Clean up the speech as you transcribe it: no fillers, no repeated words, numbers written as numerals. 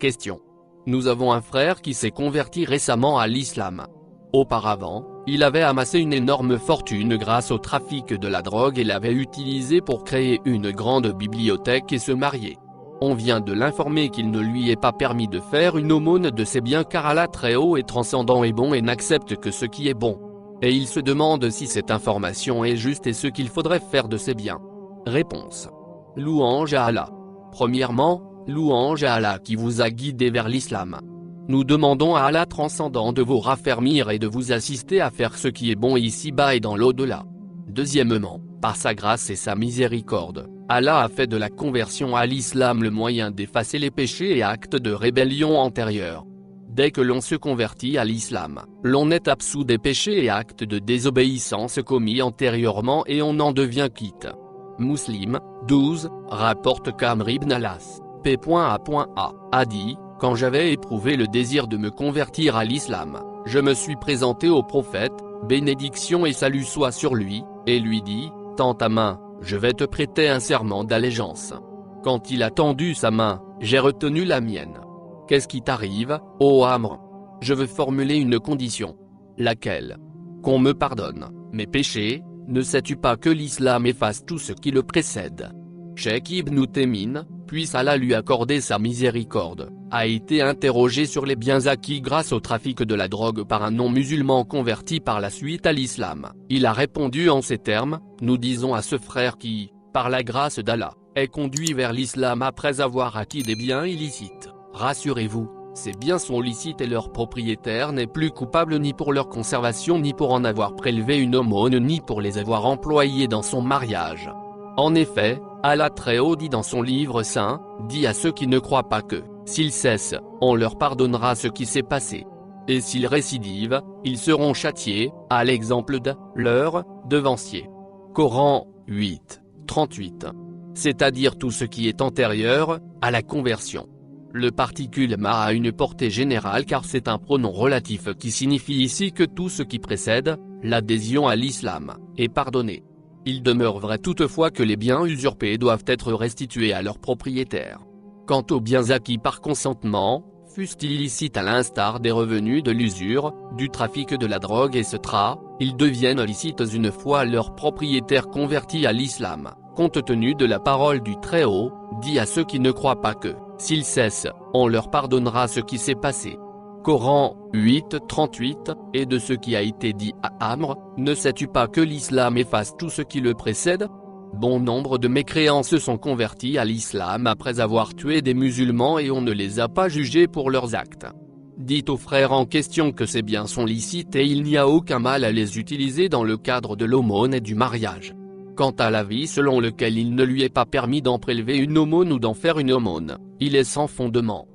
question. Nous avons un frère qui s'est converti récemment à l'islam. Auparavant, il avait amassé une énorme fortune grâce au trafic de la drogue et l'avait utilisée pour créer une grande bibliothèque et se marier. On vient de l'informer qu'il ne lui est pas permis de faire une aumône de ses biens car Allah très haut et transcendant est bon et n'accepte que ce qui est bon. Et il se demande si cette information est juste et ce qu'il faudrait faire de ses biens. Réponse. Louange à Allah. Premièrement, louange à Allah qui vous a guidé vers l'islam. Nous demandons à Allah transcendant de vous raffermir et de vous assister à faire ce qui est bon ici-bas et dans l'au-delà. Deuxièmement, par sa grâce et sa miséricorde, Allah a fait de la conversion à l'islam le moyen d'effacer les péchés et actes de rébellion antérieurs. Dès que l'on se convertit à l'islam, l'on est absous des péchés et actes de désobéissance commis antérieurement et on en devient quitte. Muslim, 12, rapporte qu'Amr ibn Alas, P.A.A, a dit, quand j'avais éprouvé le désir de me convertir à l'islam, je me suis présenté au prophète, bénédiction et salut soit sur lui, et lui dit, tends ta main, je vais te prêter un serment d'allégeance. Quand il a tendu sa main, j'ai retenu la mienne. Qu'est-ce qui t'arrive, ô Amr? Je veux formuler une condition. Laquelle? Qu'on me pardonne mes péchés. Ne sais-tu pas que l'islam efface tout ce qui le précède? Cheikh Ibn Taymin, puisse Allah lui accorder sa miséricorde, a été interrogé sur les biens acquis grâce au trafic de la drogue par un non-musulman converti par la suite à l'islam. Il a répondu en ces termes, nous disons à ce frère qui, par la grâce d'Allah, est conduit vers l'islam après avoir acquis des biens illicites. Rassurez-vous, ces biens sont licites et leur propriétaire n'est plus coupable ni pour leur conservation ni pour en avoir prélevé une aumône ni pour les avoir employés dans son mariage. En effet, Allah très haut dit dans son livre saint, dit à ceux qui ne croient pas que, s'ils cessent, on leur pardonnera ce qui s'est passé. Et s'ils récidivent, ils seront châtiés, à l'exemple de leurs devanciers. Coran 8, 38. C'est-à-dire tout ce qui est antérieur à la conversion. Le particule ma a une portée générale car c'est un pronom relatif qui signifie ici que tout ce qui précède, l'adhésion à l'islam, est pardonné. Il demeure vrai toutefois que les biens usurpés doivent être restitués à leurs propriétaires. Quant aux biens acquis par consentement, fussent-ils illicites à l'instar des revenus de l'usure, du trafic de la drogue etc., ils deviennent licites une fois leurs propriétaires convertis à l'islam, compte tenu de la parole du Très-Haut, dit à ceux qui ne croient pas que, s'ils cessent, on leur pardonnera ce qui s'est passé. Coran 8, 38, et de ce qui a été dit à Amr, ne sais-tu pas que l'islam efface tout ce qui le précède? Bon nombre de mécréants se sont convertis à l'islam après avoir tué des musulmans et on ne les a pas jugés pour leurs actes. Dites aux frères en question que ces biens sont licites et il n'y a aucun mal à les utiliser dans le cadre de l'aumône et du mariage. Quant à l'avis selon lequel il ne lui est pas permis d'en prélever une aumône ou d'en faire une aumône, il est sans fondement.